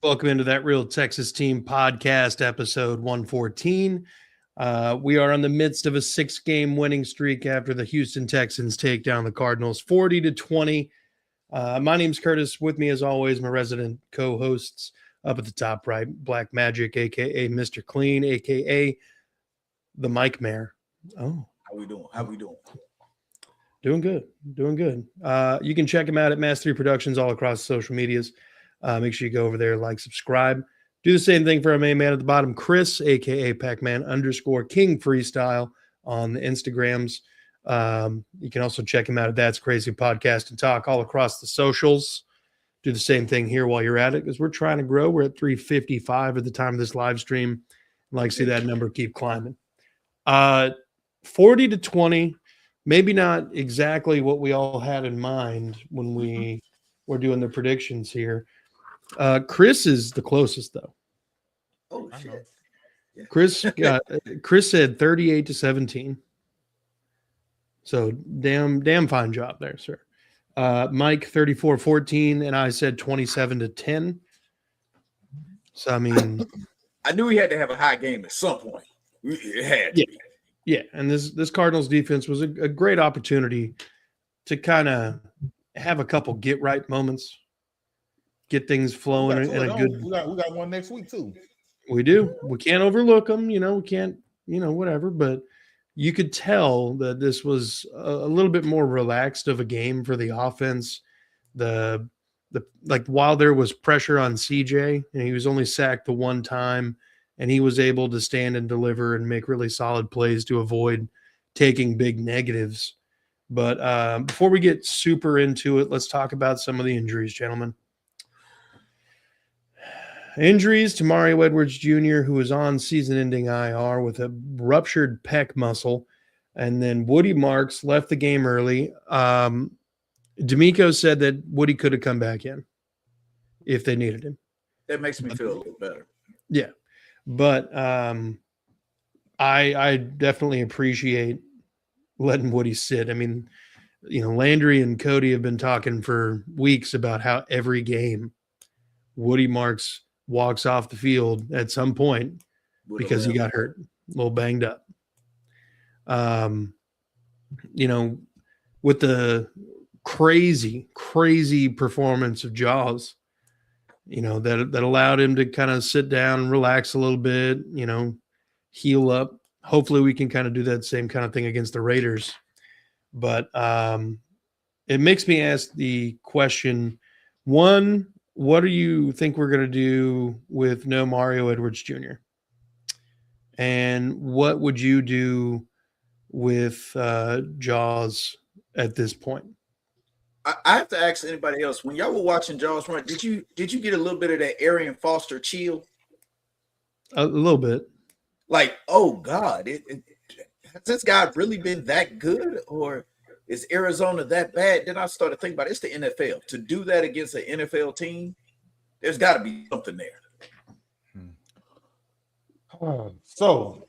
Welcome into That Real Texas Team podcast, episode 114. We are in the midst of a 6-game winning streak after the Houston Texans take down the Cardinals 40-20. My name's Curtis. With me, as always, my resident co-hosts up at the top right, Black Magic, a.k.a. Mr. Clean, a.k.a. the Mike Mayor. Oh. How we doing? Doing good. You can check him out at Mass 3 Productions all across social medias. Make sure you go over there, like, subscribe. Do the same thing for our main man at the bottom, Chris, a.k.a. Pac-Man_King Freestyle on the Instagrams. You can also check him out at That's Crazy Podcast and Talk all across the socials. Do the same thing here while you're at it because we're trying to grow. We're at 355 at the time of this live stream. I'd like to see that number keep climbing. 40-20, maybe not exactly what we all had in mind when we were doing the predictions here. Chris is the closest, though. Oh, shit. Yeah. Chris said 38-17. So damn fine job there, sir. Mike 34-14, and I said 27-10. So I mean, I knew he had to have a high game at some point. It had to be. Yeah, and this Cardinals defense was a great opportunity to kind of have a couple get right moments, get things flowing in a good. We got one next week too. We do. We can't overlook them. We can't. Whatever. But you could tell that this was a little bit more relaxed of a game for the offense. While there was pressure on CJ, and he was only sacked the one time, and he was able to stand and deliver and make really solid plays to avoid taking big negatives. But before we get super into it, let's talk about some of the injuries, gentlemen. Injuries to Mario Edwards Jr., who was on season-ending IR with a ruptured pec muscle, and then Woody Marks left the game early. D'Amico said that Woody could have come back in if they needed him. That makes me feel a little better. Yeah, but I definitely appreciate letting Woody sit. I mean, Landry and Cody have been talking for weeks about how every game Woody Marks walks off the field at some point because he got hurt, a little banged up. With the crazy performance of Jaws, that allowed him to kind of sit down, relax a little bit, heal up. Hopefully we can kind of do that same kind of thing against the Raiders. But it makes me ask the question, one, what do you think we're going to do with no Mario Edwards Jr.? And what would you do with Jaws at this point? I have to ask anybody else, when y'all were watching Jaws run, did you get a little bit of that Arian Foster chill? A little bit. Like, oh God, has this guy really been that good, or is Arizona that bad? Then I started thinking about it's the NFL. To do that against an NFL team, there's got to be something there. So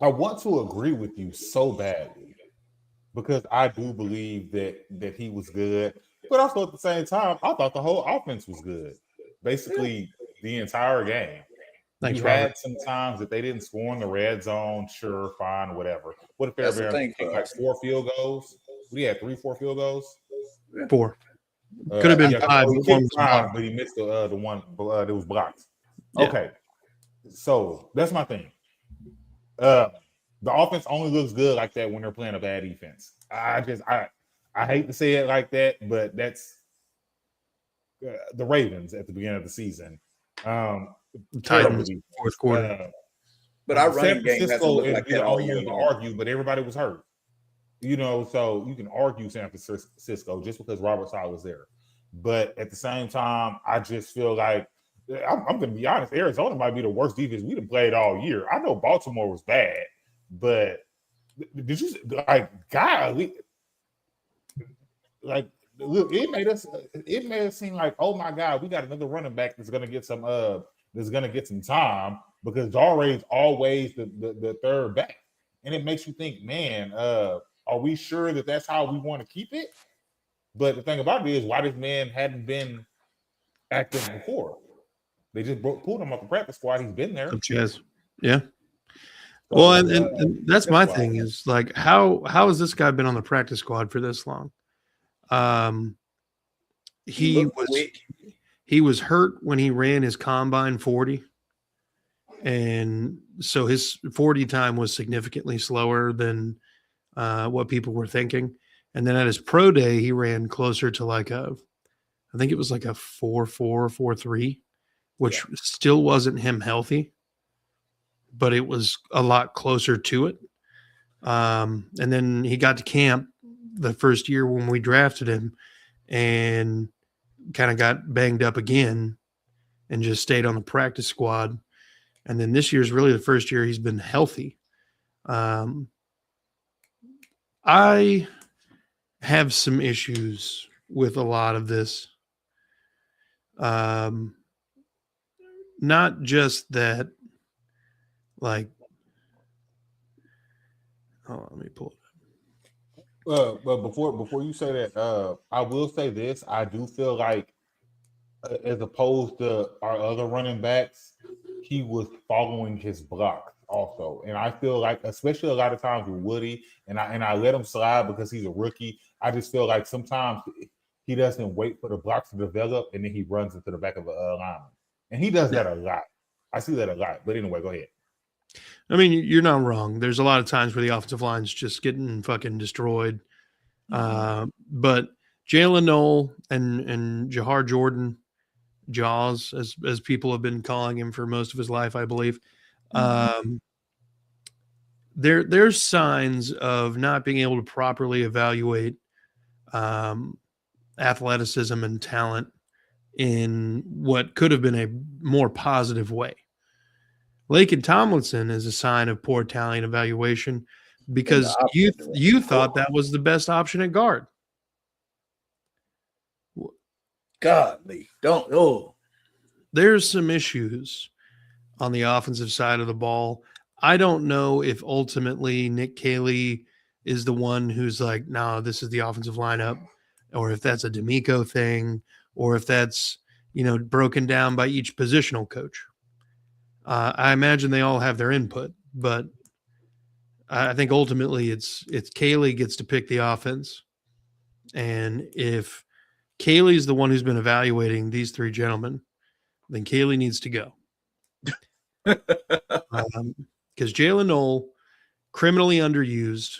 I want to agree with you so badly because I do believe that he was good, but also at the same time, I thought the whole offense was good. Basically, the entire game. Thanks, you had some times that they didn't score in the red zone. Sure, fine, whatever. What if Fairbairn kicked like 4 field goals? We had 3-4 field goals. 4. Could have been 5. But he missed the one that was blocked. Yeah. Okay, so that's my thing. The offense only looks good like that when they're playing a bad defense. I hate to say it like that, but that's the Ravens at the beginning of the season. Titans, fourth quarter. But our running game hasn't looked like that all year long. Argue, but everybody was hurt. So you can argue San Francisco just because Robert Saleh was there. But at the same time, I just feel like I'm going to be honest. Arizona might be the worst defense we done played all year. I know Baltimore was bad, but did you look? It made us seem like, oh my God, we got another running back that's going to get some time because Dare's always the third back, and it makes you think, man, are we sure that that's how we want to keep it? But the thing about it is, why this man hadn't been active before. They just pulled him off the practice squad. He's been there. Of Chaz. Yeah. So, Well, and that's my thing is like how has this guy been on the practice squad for this long? He was hurt when he ran his combine 40. And so his 40 time was significantly slower than what people were thinking. And then at his pro day, he ran closer to I think it was like a 4.4, 4.3, which still wasn't him healthy, but it was a lot closer to it. And then he got to camp the first year when we drafted him and kind of got banged up again and just stayed on the practice squad. And then this year is really the first year he's been healthy. I have some issues with a lot of this. Not just that, like, hold on, let me pull it up. But before you say that, I will say this. I do feel like, as opposed to our other running backs, he was following his block also. And I feel like, especially a lot of times with Woody, and I let him slide because he's a rookie. I just feel like sometimes he doesn't wait for the block to develop, and then he runs into the back of a lineman. And he does that a lot. I see that a lot. But anyway, go ahead. I mean, you're not wrong. There's a lot of times where the offensive line's just getting fucking destroyed. But Jalen Noel and Jahar Jordan, Jaws, as people have been calling him for most of his life, I believe. There's signs of not being able to properly evaluate athleticism and talent in what could have been a more positive way. Laken Tomlinson is a sign of poor talent evaluation because you thought that was the best option at guard. Godly, there's some issues on the offensive side of the ball. I don't know if ultimately Nick Caley is the one who's like, no, this is the offensive lineup, or if that's a D'Amico thing, or if that's, broken down by each positional coach. I imagine they all have their input, but I think ultimately it's Caley gets to pick the offense. And if Caley's the one who's been evaluating these three gentlemen, then Caley needs to go. Because Jalen Noel, criminally underused,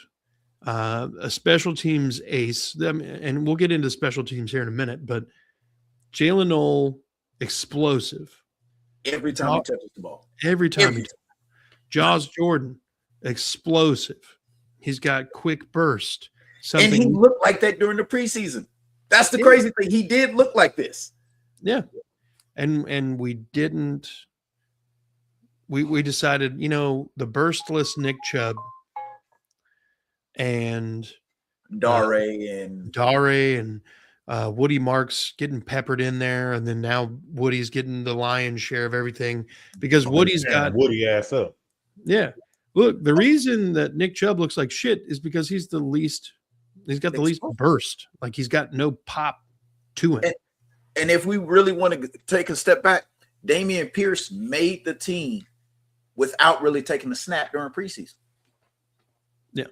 a special teams ace, and we'll get into special teams here in a minute, but Jalen Noel, explosive. Every time he touches the ball. Every time. Jaws Jordan, explosive. He's got quick burst. And he looked like that during the preseason. That's the crazy thing. He did look like this. Yeah. And we didn't. We decided, the burstless Nick Chubb and Dare and Woody Marks getting peppered in there, and then now Woody's getting the lion's share of everything because Woody's got Woody ass up. Yeah. Look, the reason that Nick Chubb looks like shit is because he's got the least burst. Like he's got no pop to him. And if we really want to take a step back, Damian Pierce made the team without really taking a snap during preseason. Yeah.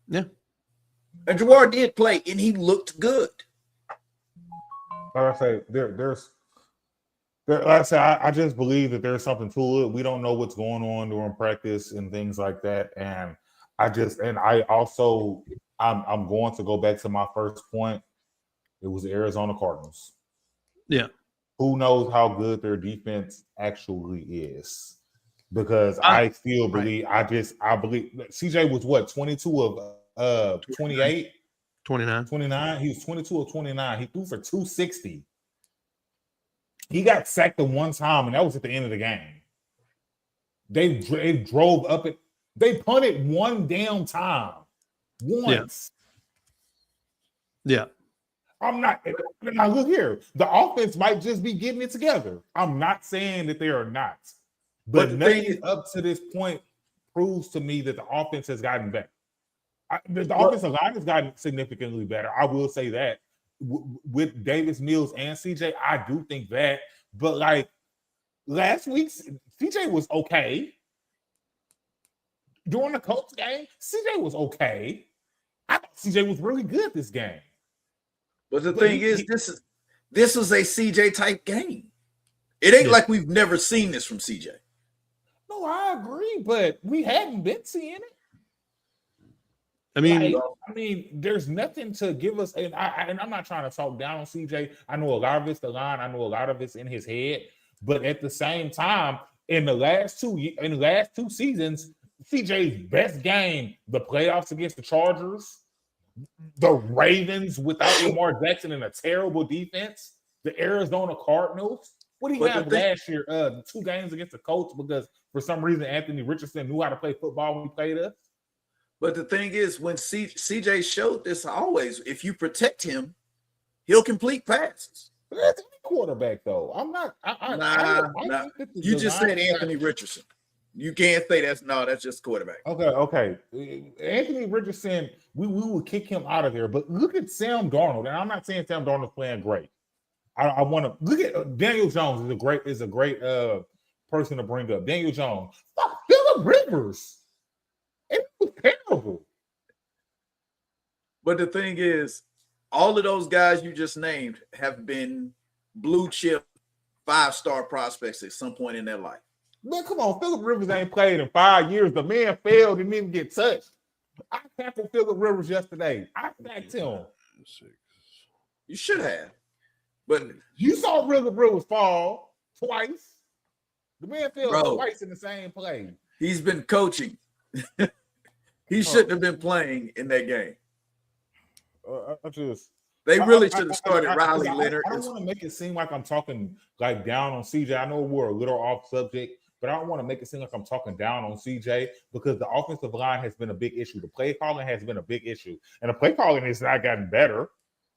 Yeah. And Jawar did play, and he looked good. Like I say, like I said, I just believe that there's something to it. We don't know what's going on during practice and things like that. And I'm going to go back to my first point. It was the Arizona Cardinals. Yeah. Who knows how good their defense actually is? Because I still believe, I believe CJ was what, 22 of 28? 29. He was 22 of 29. He threw for 260. He got sacked the one time, and that was at the end of the game. They drove up it. They punted one damn time. Once. Yeah. I'm not. Now look here. The offense might just be getting it together. I'm not saying that they are not. But nothing up to this point proves to me that the offense has gotten better. The offensive line has gotten significantly better. I will say that. with Davis Mills and CJ. I do think that, but like last week, CJ was okay. During the Colts game, CJ was okay. I thought CJ was really good this game. But the thing is, this is a CJ type game. It ain't like we've never seen this from CJ. No, I agree, but we hadn't been seeing it. I mean, there's nothing to give us, and I'm not trying to talk down on CJ. I know a lot of it's the line. I know a lot of it's in his head, but at the same time, in the last two seasons, CJ's best game, the playoffs against the Chargers, the Ravens without Lamar Jackson and a terrible defense, the Arizona Cardinals. What did he have last year? 2 games against the Colts because for some reason Anthony Richardson knew how to play football when he played us. But the thing is, when CJ showed this, always, if you protect him, he'll complete passes. That's any quarterback, though. I'm not. Nah. You just said Anthony Richardson. You can't say that's just quarterback. Okay. Anthony Richardson, we would kick him out of there. But look at Sam Darnold, and I'm not saying Sam Darnold's playing great. I want to look at Daniel Jones is a great person to bring up. Daniel Jones, fuck Phillip Rivers. It was terrible. But the thing is, all of those guys you just named have been blue chip 5-star prospects at some point in their life. Man, come on. Phillip Rivers ain't played in 5 years. The man failed and didn't get touched. I tackled Phillip Rivers yesterday. I sacked him. You should have. But you saw Rivers fall twice. The man fell twice in the same play. He's been coaching. He shouldn't have been playing in that game. They really should have started Riley Leonard. I don't want to make it seem like I'm talking like down on CJ. I know we're a little off subject, but I don't want to make it seem like I'm talking down on CJ because the offensive line has been a big issue. The play calling has been a big issue, and the play calling has not gotten better.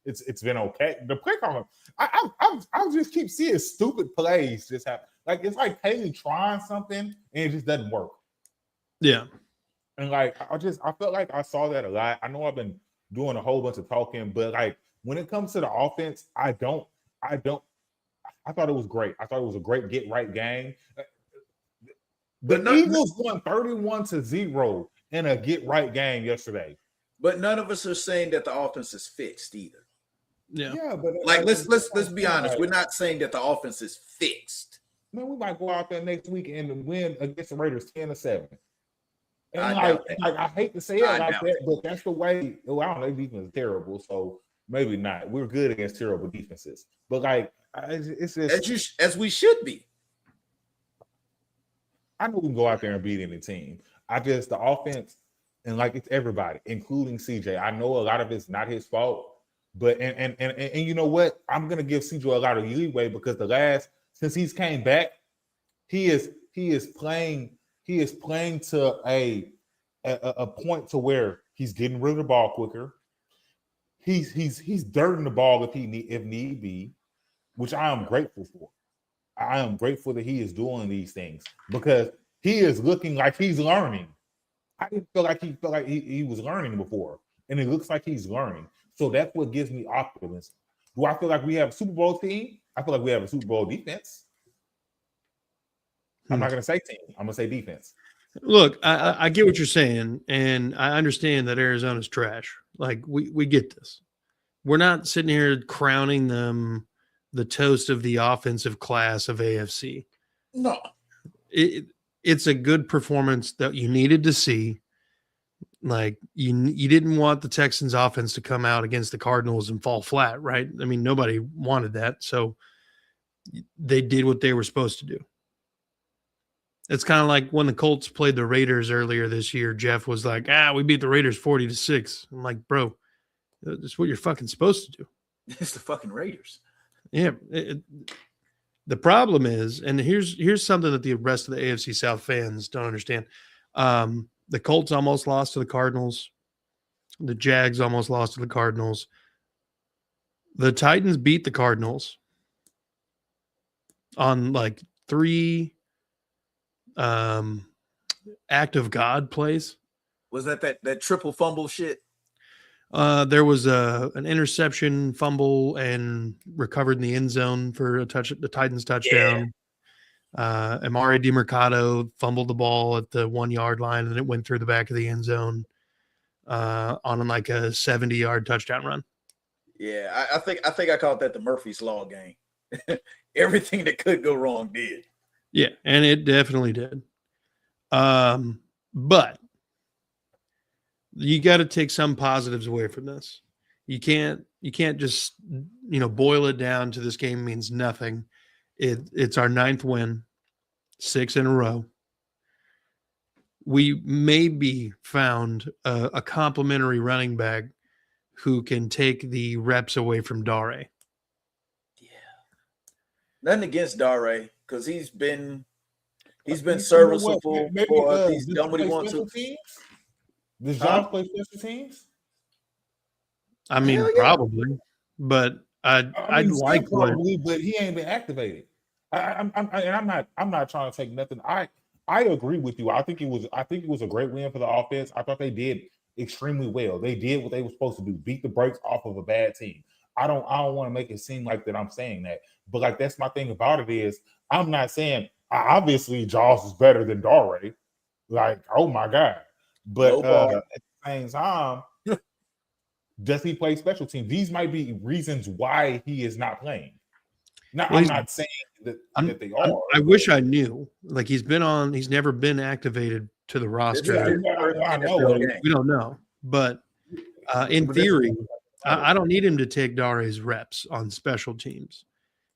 It's been okay. The play calling, I just keep seeing stupid plays just happen. Like it's like Haley trying something and it just doesn't work. Yeah, and like I felt like I saw that a lot. I know I've been doing a whole bunch of talking, but like when it comes to the offense, I thought it was great. I thought it was a great get right game. The Eagles won 31-0 in a get right game yesterday. But none of us are saying that the offense is fixed either. Yeah, but like let's be honest. We're not saying that the offense is fixed. Man, we might go out there next week and win against the Raiders 10-7. And I hate to say it like that, but that's the way. Well, I don't know, defense is terrible, so maybe not. We're good against terrible defenses, but like it's just as we should be. I know we can go out there and beat any team. The offense, and like it's everybody, including CJ. I know a lot of it's not his fault, but and you know what? I'm gonna give CJ a lot of leeway because since he's came back, he is playing to a point to where he's getting rid of the ball quicker. He's dirting the ball if need be, which I am grateful for. I am grateful that he is doing these things because he is looking like he's learning. I didn't feel like he was learning before, and it looks like he's learning. So that's what gives me optimism. Do I feel like we have a Super Bowl team? I feel like we have a Super Bowl defense. I'm not going to say team. I'm going to say defense. Look, I get what you're saying, and I understand that Arizona's trash. Like, we get this. We're not sitting here crowning them the toast of the offensive class of AFC. No. It's a good performance that you needed to see. Like, you didn't want the Texans offense to come out against the Cardinals and fall flat, right? I mean, nobody wanted that, so they did what they were supposed to do. It's kind of like when the Colts played the Raiders earlier this year. Jeff was like, we beat the Raiders 40-6. I'm like, bro, that's what you're fucking supposed to do. It's the fucking Raiders. Yeah. The problem is, and here's something that the rest of the AFC South fans don't understand. The Colts almost lost to the Cardinals. The Jags almost lost to the Cardinals. The Titans beat the Cardinals on like 3 act of God plays. Was that triple fumble shit? There was an interception, fumble, and recovered in the end zone for the Titans touchdown. Amari DiMercado fumbled the ball at the 1 yard line, and it went through the back of the end zone on like a 70-yard touchdown run. Yeah, I think I called that the Murphy's Law game. Everything that could go wrong did. Yeah, and it definitely did. But you got to take some positives away from this. You can't just boil it down to this game means nothing. It's our 9th win, 6 in a row. We maybe found a complimentary running back who can take the reps away from Dare. Yeah, nothing against Dare because he's been serviceable. He's done what he wants to. Does Josh play special teams? I mean, probably, but I'd like probably, but he ain't been activated. I'm not trying to take nothing. I agree with you. I think it was a great win for the offense. I thought they did extremely well. They did what they were supposed to do, beat the brakes off of a bad team. I don't want to make it seem like that I'm saying that, but like that's my thing about it is I'm not saying obviously Jaws is better than Dare. Like, oh my God. But at the same time, does he play special teams? These might be reasons why he is not playing. Now, I'm not saying that they are. I wish I knew. Like he's never been activated to the roster. I know. We don't know. But in theory, I don't need him to take Dare's reps on special teams.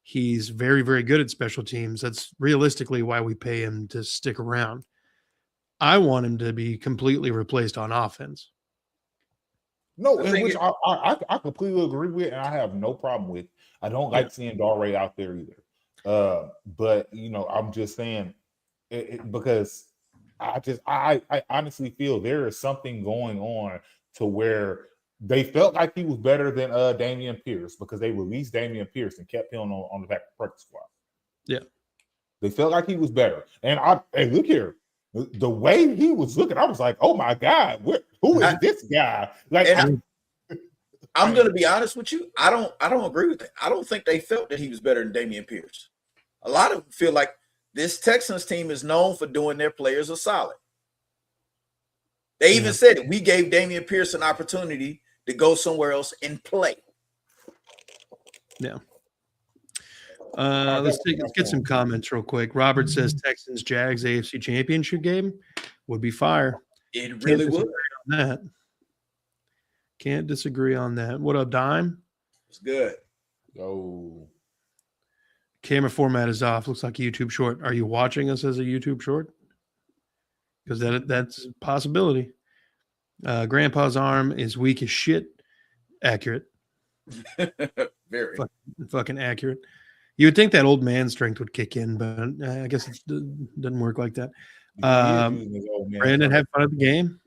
He's very, very good at special teams. That's realistically why we pay him to stick around. I want him to be completely replaced on offense. No, which I completely agree with, and I have no problem with. I don't like seeing Dare out there either. But I'm just saying because I honestly feel there is something going on to where they felt like he was better than Dameon Pierce because they released Dameon Pierce and kept him on the back of the practice squad. Yeah, they felt like he was better. And look here. The way he was looking, I was like, "Oh my God, who is this guy?" Like, I'm going to be honest with you. I don't agree with that. I don't think they felt that he was better than Dameon Pierce. A lot of them feel like this Texans team is known for doing their players a solid. They even said it. We gave Dameon Pierce an opportunity to go somewhere else and play. Yeah. Let's get some comments real quick. Robert says Texans Jags AFC Championship game would be fire. It really would. Can't disagree on that. What up, Dime? It's good. Oh, camera format is off. Looks like a YouTube short. Are you watching us as a YouTube short? Because that's a possibility. Grandpa's arm is weak as shit. Accurate. Very. Fucking accurate. You would think that old man strength would kick in, but I guess it doesn't work like that. Brandon, have fun at the game.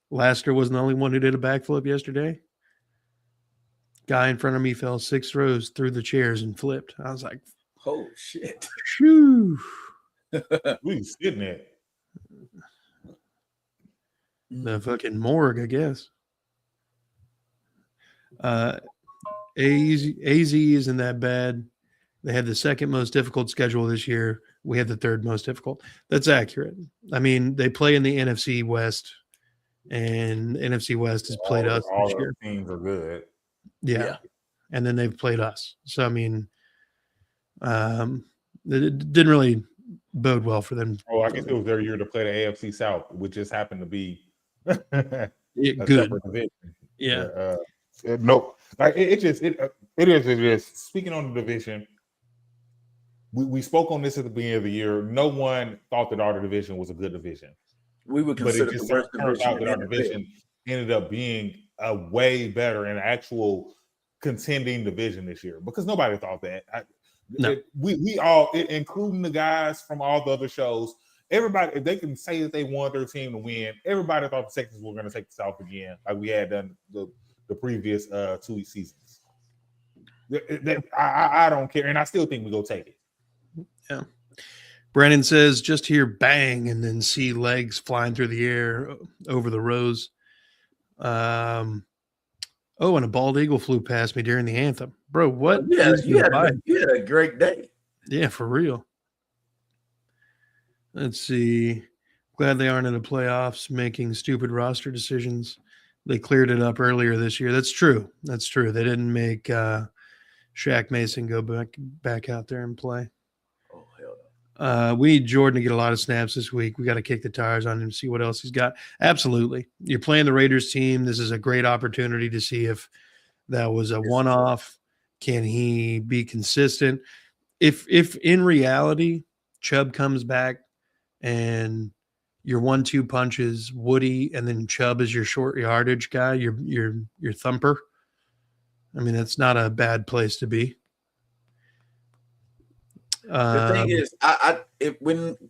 Laster wasn't the only one who did a backflip yesterday. Guy in front of me fell 6 rows through the chairs and flipped. I was like, "Oh shit!" Shoo. We sitting there. The fucking morgue, I guess. AZ isn't that bad. They had the second most difficult schedule this year. We had the third most difficult. That's accurate. I mean, they play in the NFC West, and NFC West has played us this year. Teams are good. Yeah. And then they've played us. So, I mean, it didn't really bode well for them. Oh, I guess it was their year to play the AFC South, which just happened to be good. Division. Yeah. No, like it is. Speaking on the division, we spoke on this at the beginning of the year. No one thought that our division was a good division. We would consider the worst division. Out that our division ended up being a way better and actual contending division this year because nobody thought that. We all, including the guys from all the other shows, everybody, if they can say that they want their team to win, everybody thought the Texans were going to take the South again, like we had done the previous 2 seasons. I don't care, and I still think we go take it. Yeah. Brandon says, just hear bang and then see legs flying through the air over the rows. Oh, and a bald eagle flew past me during the anthem. Bro, what? Yeah, is the vibe? you had a great day. Yeah, for real. Let's see. Glad they aren't in the playoffs making stupid roster decisions. They cleared it up earlier this year. That's true. That's true. They didn't make Shaq Mason go back out there and play. Oh, hell no. We need Jordan to get a lot of snaps this week. We got to kick the tires on him, see what else he's got. Absolutely. You're playing the Raiders team. This is a great opportunity to see if that was a one-off. Can he be consistent? If in reality Chubb comes back and your 1-2 punches Woody and then Chubb is your short yardage guy, your thumper, I mean, that's not a bad place to be. The thing is,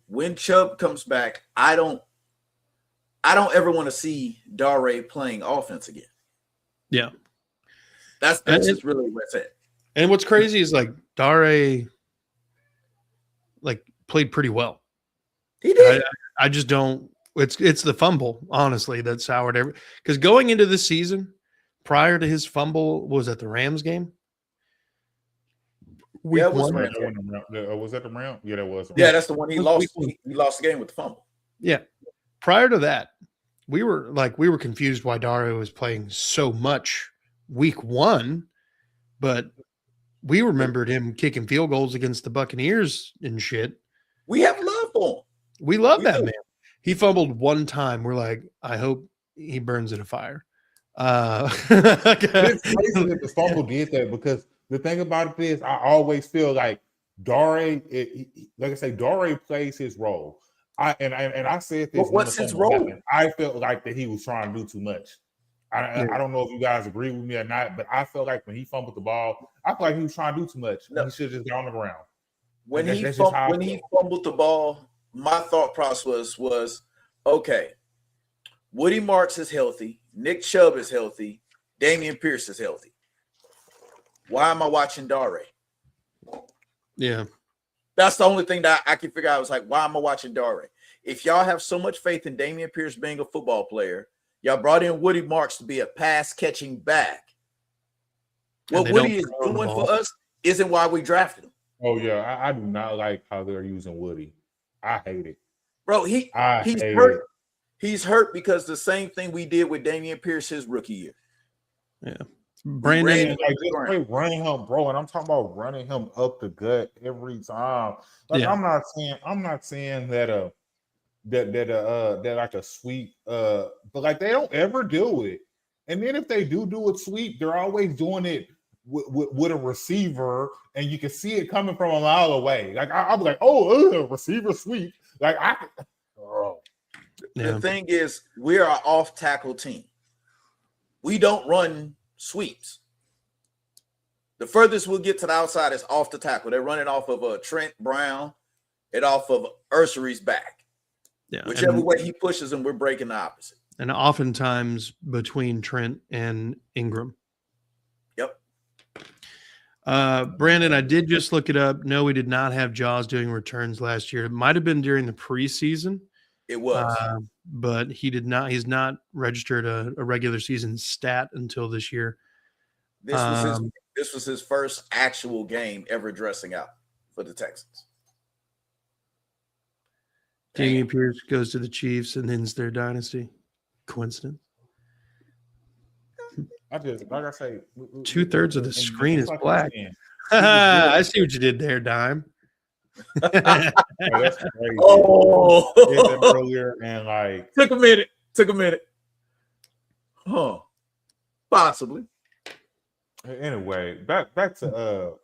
when Chubb comes back, I don't ever want to see Dare playing offense again. Yeah, that's just really what it's at. And what's crazy is like Dare played pretty well. He did. I just don't. It's the fumble, honestly, that soured every. Because going into the season, prior to his fumble, was at the Rams game. Week was that the round? Yeah, that was. Yeah, that's the one he lost. He lost the game with the fumble. Yeah. Prior to that, we were confused why Dario was playing so much week 1, but we remembered him kicking field goals against the Buccaneers and shit. We have love for him. We love that man. He fumbled one time. We're like, I hope he burns in a fire. It's crazy that the fumble did that, because the thing about it is, I always feel like Dare, like I say, Dare plays his role. I said this. What's his role? Happened. I felt like that he was trying to do too much. I don't know if you guys agree with me or not, but I felt like when he fumbled the ball, I felt like he was trying to do too much. No. He should have just gone on the ground. When he fumbled the ball, my thought process was, okay, Woody Marks is healthy, Nick Chubb is healthy, Dameon Pierce is healthy. Why am I watching Dare? Yeah. That's the only thing that I can figure out. I was like, why am I watching Dare? If y'all have so much faith in Dameon Pierce being a football player, y'all brought in Woody Marks to be a pass-catching back. What Woody is doing for us isn't why we drafted him. Oh, yeah. I do not like how they're using Woody. I hate it. Bro, he's hurt. He's hurt because the same thing we did with Dameon Pierce his rookie year. Yeah. Brandon, running him, bro, and I'm talking about running him up the gut every time. Like, yeah. I'm not saying that like a sweep, but like they don't ever do it. And then if they do a sweep, they're always doing it with a receiver, and you can see it coming from a mile away. Like I'll be like, oh, receiver sweep. Like The thing is, we're an off tackle team. We don't run sweeps. The furthest we'll get to the outside is off the tackle. They're running off of Trent Brown and off of Urshery's back. Yeah, whichever way he pushes them, we're breaking the opposite. And oftentimes between Trent and Ingram. Yep. Brandon, I did just look it up. No, we did not have Jaws doing returns last year. It might have been during the preseason. It was. But he did not. He's not registered a regular season stat until this year. This was his first actual game ever dressing out for the Texans. Dameon Pierce goes to the Chiefs and ends their dynasty. Coincidence? Like I say, 2/3 of the screen is black. I see what you did there, Dime. That's crazy. Oh, earlier and like took a minute. Huh? Possibly. Anyway, back to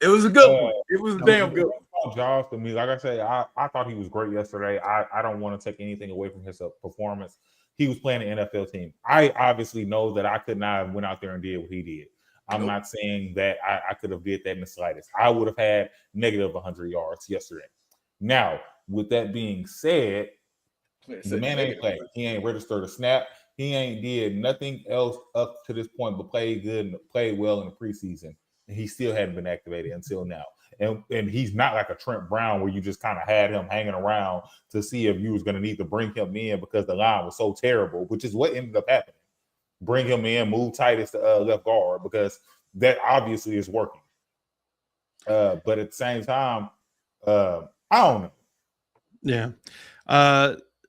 it was a good one. It was a damn good one. Jaws to me, like I said, I thought he was great yesterday. I don't want to take anything away from his performance. He was playing an NFL team. I obviously know that I could not have went out there and did what he did. I'm not saying that I could have did that in the slightest. I would have had negative 100 yards yesterday. Now, with that being said, the man ain't played. He ain't registered a snap. He ain't did nothing else up to this point but played good and played well in the preseason. and he still hadn't been activated until now. And he's not like a Trent Brown where you just kind of had him hanging around to see if you was going to need to bring him in because the line was so terrible, which is what ended up happening. Bring him in, move Titus to left guard because that obviously is working. But at the same time, I don't know. Yeah.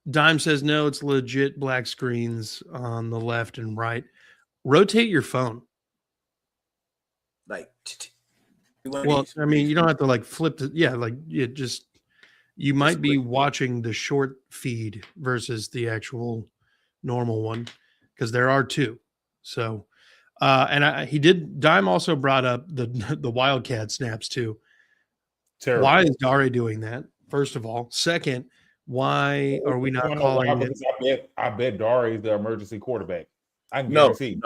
Dime says no, it's legit black screens on the left and right. Rotate your phone. Like, well, I mean, you don't have to like flip the like it just you might be watching the short feed versus the actual normal one because there are two. So and Dime also brought up the Wildcat snaps too. Terrible. Why is Dare doing that? First of all. Second, why are we not calling it? I bet Dare is the emergency quarterback. I can guarantee.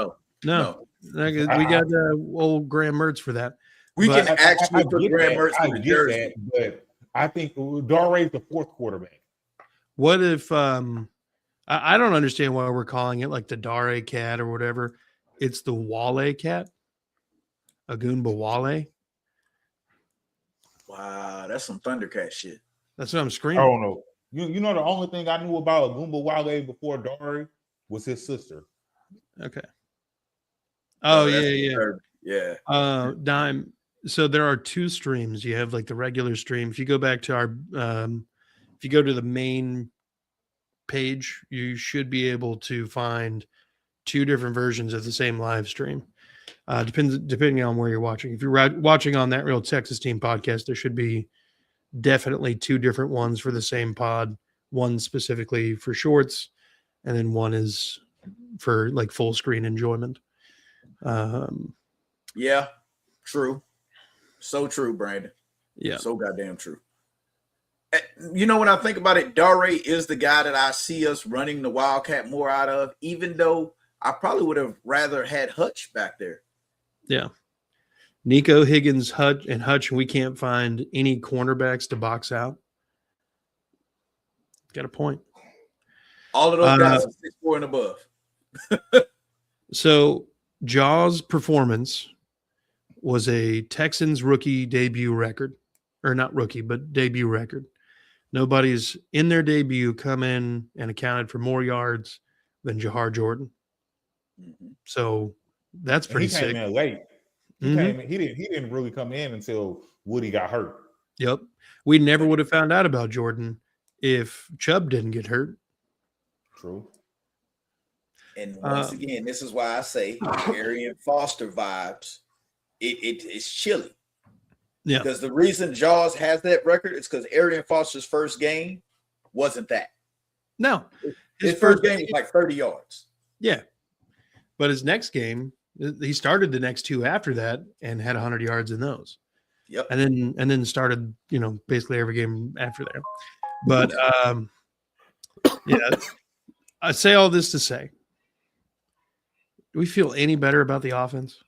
No. We got old Graham Mertz for that. We can actually put Graham Mertz in the jersey. That, but I think Dare is the fourth quarterback. What if I don't understand why we're calling it like the Dare cat or whatever. It's the Wale cat. Agunba Wale. Wow, that's some Thundercat shit. That's what I'm screaming. I don't know. You know the only thing I knew about Agunba Wale before Dare was his sister. Okay. Oh yeah. Dime. So there are two streams. You have like the regular stream. If you go back to our if you go to the main page, you should be able to find two different versions of the same live stream. Depending on where you're watching. If you're watching on That Real Texas Team podcast, there should be definitely two different ones for the same pod. One specifically for shorts, and then one is for like full screen enjoyment. Yeah, true. So true, Brandon. Yeah. So goddamn true. You know, when I think about it, Dare is the guy that I see us running the Wildcat more out of, even though I probably would have rather had Hutch back there. Yeah. Nico, Higgins, Hutch, and we can't find any cornerbacks to box out. Got a point. All of those guys are 6'4" and above. So Jaws' performance was a Texans rookie debut record. Or not rookie, but debut record. Nobody's in their debut come in and accounted for more yards than Jahar Jordan. Mm-hmm. So that's pretty sick. He came in late. He didn't really come in until Woody got hurt. Yep. We never would have found out about Jordan if Chubb didn't get hurt. True. And once again, this is why I say Arian Foster vibes. It's chilly. Yeah. Because the reason Jaws has that record is because Arian Foster's first game wasn't that. No. His first game was like 30 yards. Yeah. But his next game, he started the next two after that and had 100 yards in those. Yep. And then started, basically every game after there. But I say all this to say, do we feel any better about the offense?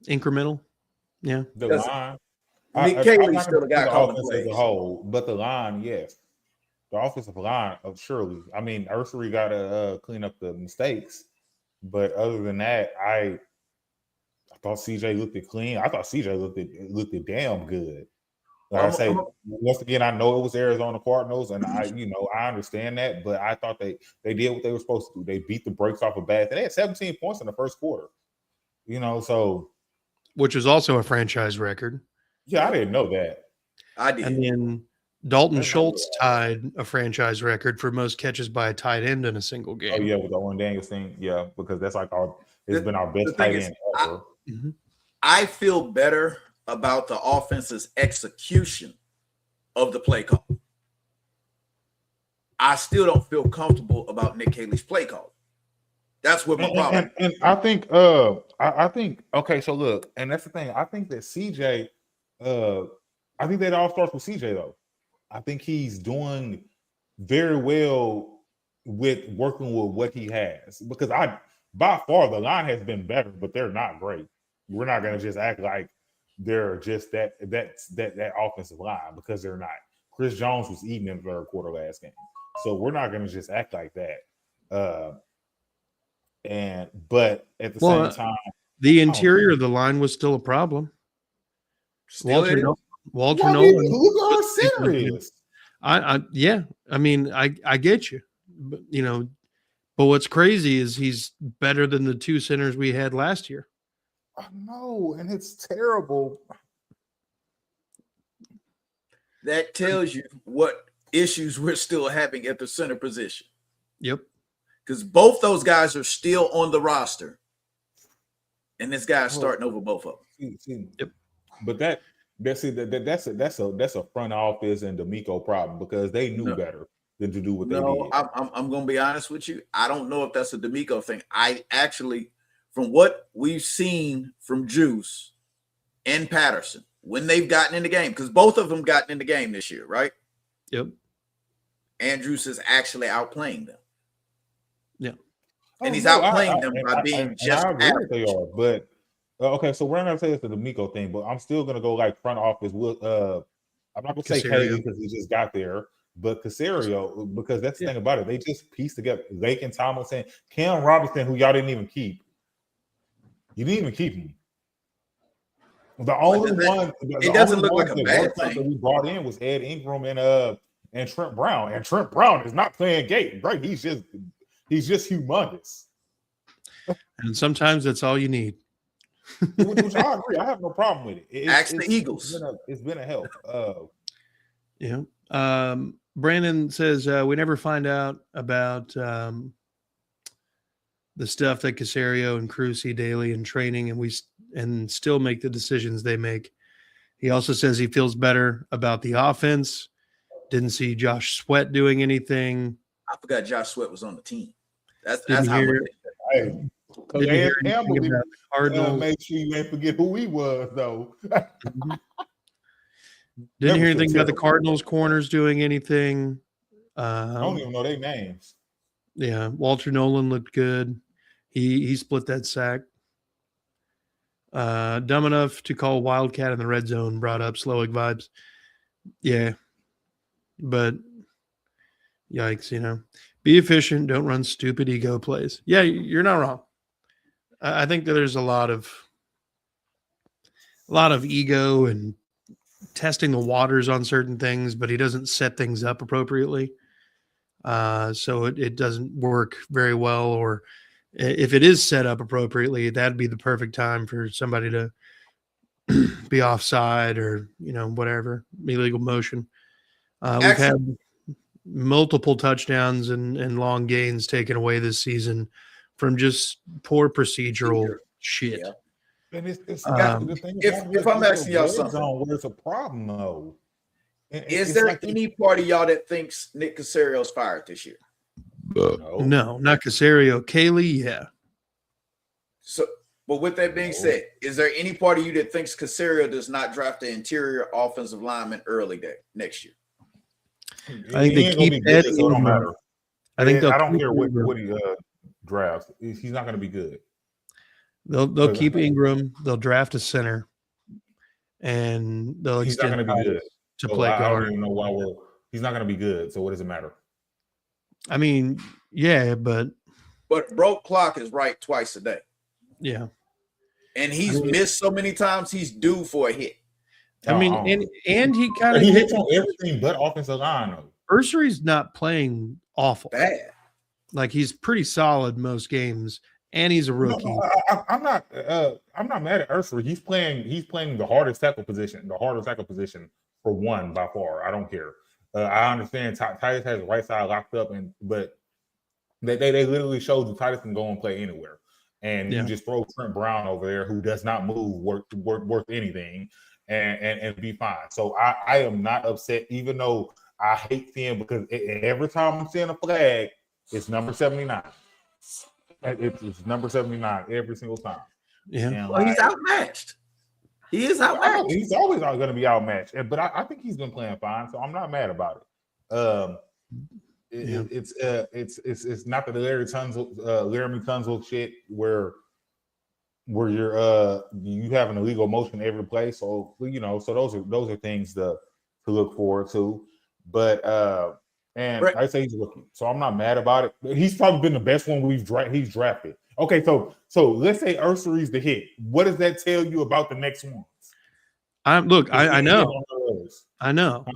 Incremental? Yeah. The line. Nick Caley still the guy calling plays plays. As a whole, but the line, yes. The offensive line, surely. I mean, Ursary got to clean up the mistakes, but other than that, I thought CJ looked it clean. I thought CJ looked it damn good. Like I say, once again, I know it was Arizona Cardinals, and I understand that, but I thought they did what they were supposed to do. They beat the brakes off of bad. They had 17 points in the first quarter. So which was also a franchise record. Yeah, I didn't know that. I did. And then Dalton Schultz tied a franchise record for most catches by a tight end in a single game. Oh yeah, with the Owen Daniels thing. Yeah, because that's like it's been our best tight end ever. I feel better about the offense's execution of the play call. I still don't feel comfortable about Nick Caley's play call. That's what my problem. And I think, I think. Okay, so look, and that's the thing. I think that CJ, I think that all starts with CJ though. I think he's doing very well with working with what he has because by far the line has been better, but they're not great. We're not going to just act like they're just that offensive line because they're not. Chris Jones was eating in the third quarter last game, so we're not going to just act like that. But at the same time, the interior of the line was still a problem. Still Walter is. Nolan. Look at our center is. Yeah. I mean, I get you, but but what's crazy is he's better than the two centers we had last year. I know, and it's terrible. That tells you what issues we're still having at the center position. Yep. Because both those guys are still on the roster, and this guy's starting over both of them. Yep. But that's a front office and D'Amico problem because they knew better than to do what they did. I'm going to be honest with you. I don't know if that's a D'Amico thing. I actually, from what we've seen from Juice and Patterson, when they've gotten in the game, because both of them gotten in the game this year, right? Yep. Andrews is actually outplaying them. Yeah. And he's outplaying them by being just average. They are, but okay, so we're not gonna say it's the D'Amico thing, but I'm still gonna go like front office with I'm not gonna say Cayley because he just got there, but Caserio, because that's the thing about it. They just pieced together Lake and Tomlinson, Cam Robinson, who y'all didn't even keep. You didn't even keep him. The only one it doesn't look like a bad thing that we brought in was Ed Ingram and Trent Brown. And Trent Brown is not playing gate, right? He's just humongous. And sometimes that's all you need. Which I agree. I have no problem with it. Ask the Eagles. It's been a help. Brandon says we never find out about the stuff that Caserio and Cruz see daily in training, and still make the decisions they make. He also says he feels better about the offense. Didn't see Josh Sweat doing anything. I forgot Josh Sweat was on the team. That's Didn't how hear, Make sure you ain't forget who he was, though. Didn't hear anything about the Cardinals corners doing anything. I don't even know their names. Yeah, Walter Nolan looked good. He split that sack. Dumb enough to call Wildcat in the red zone brought up Slowick vibes. Yeah, but yikes, be efficient. Don't run stupid ego plays. Yeah, you're not wrong. I think that there's a lot of ego and testing the waters on certain things, but he doesn't set things up appropriately. So it doesn't work very well, or if it is set up appropriately, that'd be the perfect time for somebody to be offside or, whatever, illegal motion. We've had multiple touchdowns and long gains taken away this season from just poor procedural shit. Yeah. And the thing if I'm asking y'all something, where it's a problem though. Is there any part of y'all that thinks Nick Caserio's fired this year? No, not Caserio. Kaylee, yeah. So, but with that being said, is there any part of you that thinks Caserio does not draft the interior offensive lineman early next year? I think they keep Ed Ingram. I don't care what he drafts. He's not going to be good. They'll keep Ingram. They'll draft a center, and they'll extend. He's not going to be good to play guard. I don't even know why. He's not going to be good. So what does it matter? I mean, yeah, but broke clock is right twice a day. Yeah, and he's missed so many times. He's due for a hit. I mean, and he kind of hits on everything but offensive line. Though. Ursery's not playing awful. Bad. Like he's pretty solid most games, and he's a rookie. No, I'm not mad at Ursery. He's playing the hardest tackle position for one by far. I don't care. I understand Titus has the right side locked up, but they literally showed you Titus can go and play anywhere, and you just throw Trent Brown over there who does not move worth anything. And be fine. So I am not upset, even though I hate seeing because every time I'm seeing a flag, it's number 79. It's number 79 every single time. Yeah, well, he's outmatched. He is outmatched. He's always going to be outmatched, but I think he's been playing fine, so I'm not mad about it. It's not the Laramie Tunzel shit where you're you have an illegal motion every play. So so those are things to look forward to. But I say he's a rookie, so I'm not mad about it. He's probably been the best one he's drafted. Okay, so let's say Ursary's the hit. What does that tell you about the next ones? I know. I know. Huh?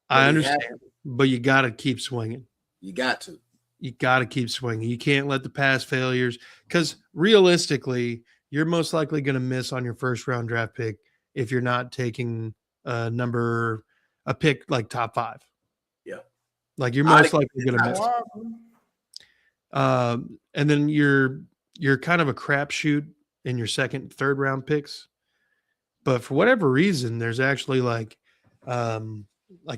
I understand, but you got to keep swinging. You got to. You got to keep swinging. You can't let the past failures, because realistically, you're most likely going to miss on your first round draft pick if you're not taking a pick like top 5. Yeah. Like you're most likely going to miss. Wow. And then you're kind of a crapshoot in your second, third round picks. But for whatever reason, there's actually like a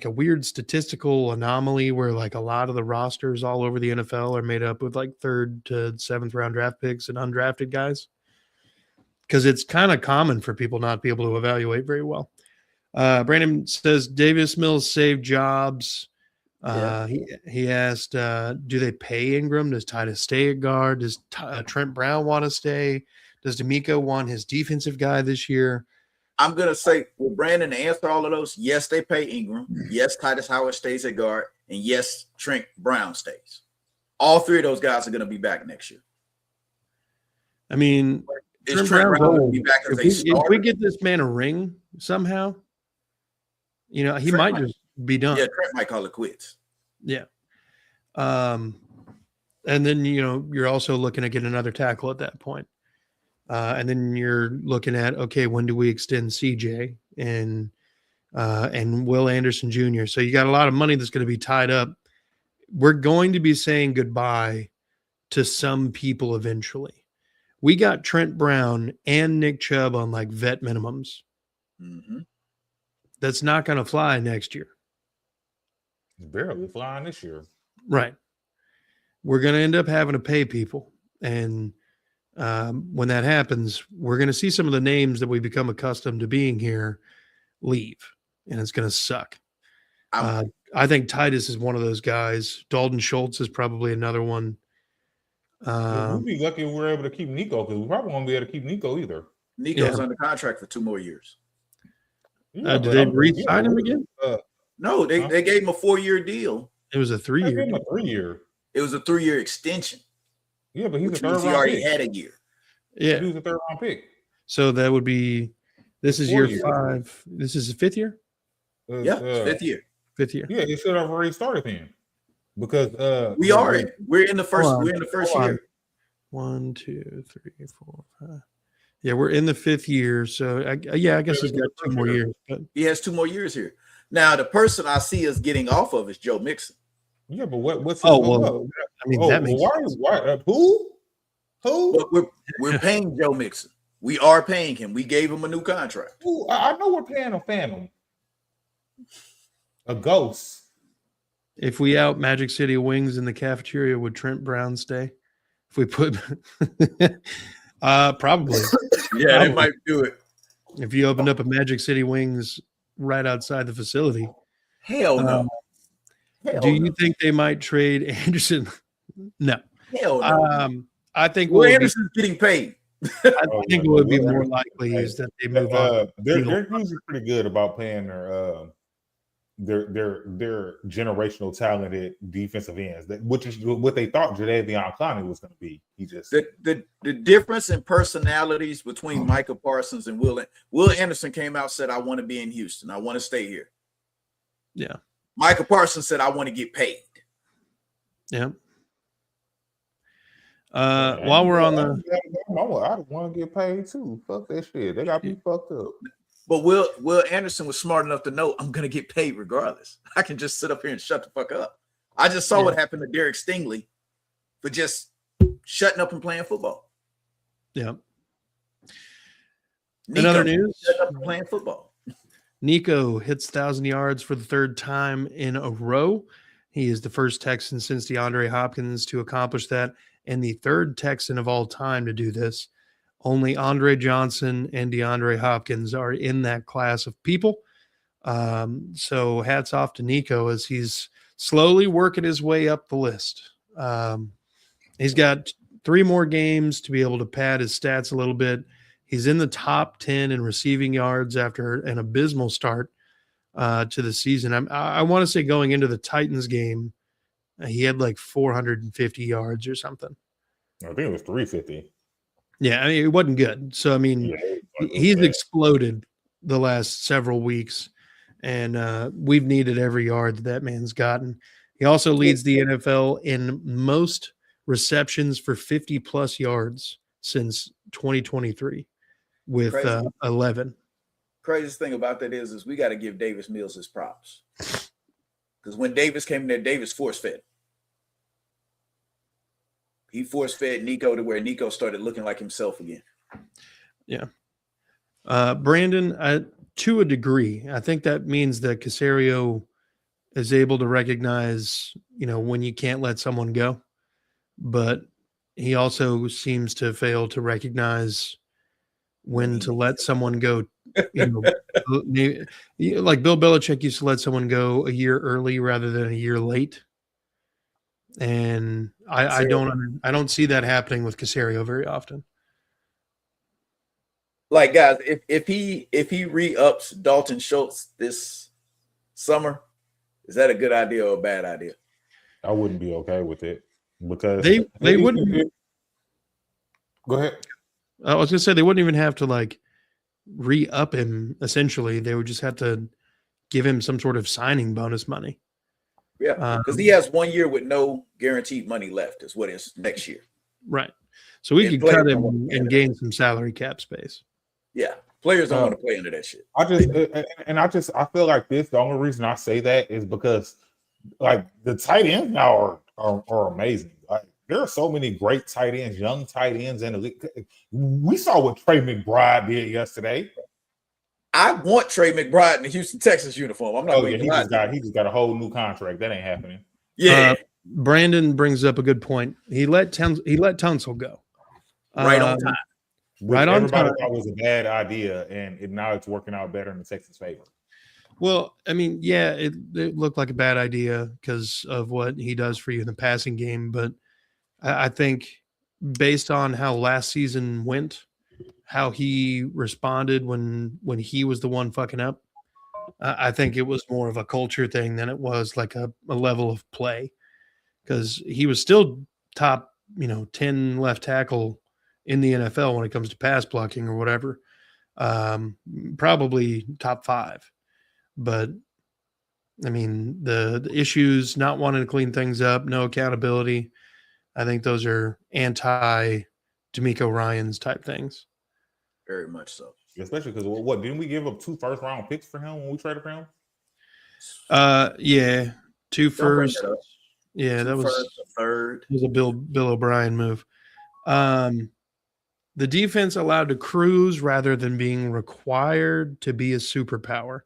weird statistical anomaly where like a lot of the rosters all over the NFL are made up with like 3rd to 7th round draft picks and undrafted guys. Because it's kind of common for people not to be able to evaluate very well. Brandon says Davis Mills saved jobs. He asked, do they pay Ingram? Does Titus stay at guard? Does Trent Brown want to stay? Does D'Amico want his defensive guy this year? I'm going to say, well, Brandon, to answer all of those, yes, they pay Ingram. Yes, Titus Howard stays at guard. And yes, Trent Brown stays. All 3 of those guys are going to be back next year. I mean, Trent Brown going to be back as a starter? If we get this man a ring somehow, he Trent might just be done. Yeah, Trent might call it quits. Yeah. And then, you're also looking to get another tackle at that point. And then you're looking at, okay, when do we extend CJ and Will Anderson Jr.? So you got a lot of money that's going to be tied up. We're going to be saying goodbye to some people eventually. We got Trent Brown and Nick Chubb on like vet minimums. Mm-hmm. That's not going to fly next year. Barely flying this year. Right. We're going to end up having to pay people. And when that happens, we're going to see some of the names that we become accustomed to being here leave, and it's going to suck. I think Titus is one of those guys. Dalton Schultz is probably another one. We'll be lucky if we're able to keep Nico, because we probably won't be able to keep Nico either. Nico's under contract for 2 more years. Did they re-sign him again? No, they gave him a 4-year deal. It was a 3-year. They gave him a 3-year. It was a 3-year extension. Yeah, but he's a 3rd round. He already had a year. Yeah, he was a 3rd round pick. So that would be. This is year 5. This is the 5th year. Yeah, 5th year. 5th year. Yeah, it should have already started then, because we're in the first. We're in the first year. 1, 2, 3, 4, 5. Yeah, we're in the 5th year. So I guess he's got 2 more years. But he has 2 more years here. Now, the person I see us getting off of is Joe Mixon. Yeah, but what's I mean, that makes sense. Who? But we're paying Joe Mixon. We are paying him. We gave him a new contract. Ooh, I know we're paying a phantom, a ghost. If we out Magic City Wings in the cafeteria, would Trent Brown stay? If we put, probably. Yeah, they might do it. If you opened up a Magic City Wings right outside the facility. Hell no. Do you think they might trade Anderson? No. Hell no. I think Anderson's getting paid. I think what would be more likely is that they move on. They're usually pretty good about paying their generational talented defensive ends, which is what they thought Jadeveon Clowney was going to be. He just the difference in personalities between Micah Parsons and Will Anderson came out and said, "I want to be in Houston. I want to stay here." Yeah. Micah Parsons said, "I want to get paid." Yeah. While we're on the, I want to get paid too. Fuck that shit. They got me fucked up. But Will Anderson was smart enough to know I'm going to get paid regardless. I can just sit up here and shut the fuck up. I just saw what happened to Derek Stingley for just shutting up and playing football. Yeah. Nico, in other news, shutting up and playing football. Nico hits 1,000 yards for the 3rd time in a row. He is the first Texan since DeAndre Hopkins to accomplish that, and the 3rd Texan of all time to do this. Only Andre Johnson and DeAndre Hopkins are in that class of people. So hats off to Nico as he's slowly working his way up the list. He's got 3 more games to be able to pad his stats a little bit. He's in the top 10 in receiving yards after an abysmal start to the season. I want to say going into the Titans game, he had like 450 yards or something. I think it was 350. Yeah, I mean, it wasn't good. So I mean, Yeah, it was he's bad. exploded the last several weeks, and we've needed every yard that man's gotten. He also leads the NFL in most receptions for 50 plus yards since 2023 with Crazy. 11. Craziest thing about that is we got to give Davis Mills his props. Because when Davis came in there, Davis force-fed. He force-fed Nico to where Nico started looking like himself again. Yeah. Brandon, to a degree, I think that means that Caserio is able to recognize, when you can't let someone go, but he also seems to fail to recognize when to let someone go. Like Bill Belichick used to let someone go a year early rather than a year late. And I don't see that happening with Caserio very often. Like, guys, if he re-ups Dalton Schultz this summer, is that a good idea or a bad idea? I wouldn't be okay with it because they wouldn't. Go ahead. I was gonna say they wouldn't even have to like re-up him. Essentially, they would just have to give him some sort of signing bonus money. Yeah, because he has 1 year with no guaranteed money left. Is what is next year. Right. So we could cut him and gain some salary cap space. Yeah, players don't want to play under that shit. I feel like this. The only reason I say that is because like the tight ends now are amazing. Like there are so many great tight ends, young tight ends in the league. We saw what Trey McBride did yesterday. I want Trey McBride in the Houston Texans uniform. I'm not going to lie. He just got a whole new contract. That ain't happening. Yeah. Brandon brings up a good point. He let Tunsil go. Right on time. Right on time. Everybody thought was a bad idea, and now it's working out better in the Texans' favor. Well, I mean, yeah, it looked like a bad idea because of what he does for you in the passing game. But I think based on how last season went, how he responded when he was the one fucking up, I think it was more of a culture thing than it was like a level of play, because he was still top, 10 left tackle in the NFL when it comes to pass blocking or whatever. Probably top 5. But I mean, the issues, not wanting to clean things up, no accountability, I think those are anti D'Amico Ryans type things. Very much so. Especially because didn't we give up 2 first-round picks for him when we traded for him? Yeah, 2 first. Yeah, that was a third. It was a Bill O'Brien move. The defense allowed to cruise rather than being required to be a superpower.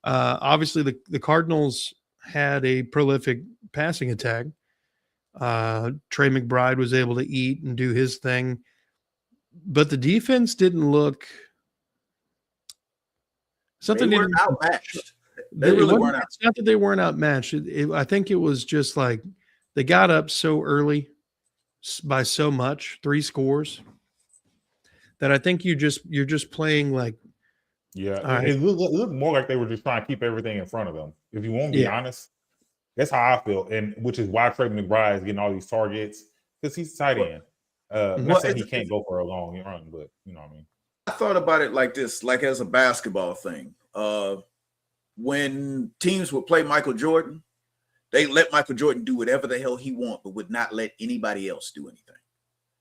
Obviously, the Cardinals had a prolific passing attack. Trey McBride was able to eat and do his thing, but the defense didn't look. They weren't outmatched. They really weren't outmatched. It's not that they weren't outmatched. I think it was just like they got up so early by so much, 3 scores, that I think you're just playing like. Yeah, it looked more like they were just trying to keep everything in front of them. If you want to be honest, that's how I feel, and which is why Trey McBride is getting all these targets because he's tight end. Not saying he can't go for a long run, but you know what I mean. I thought about it like this, like as a basketball thing. When teams would play Michael Jordan, they let Michael Jordan do whatever the hell he wants, but would not let anybody else do anything.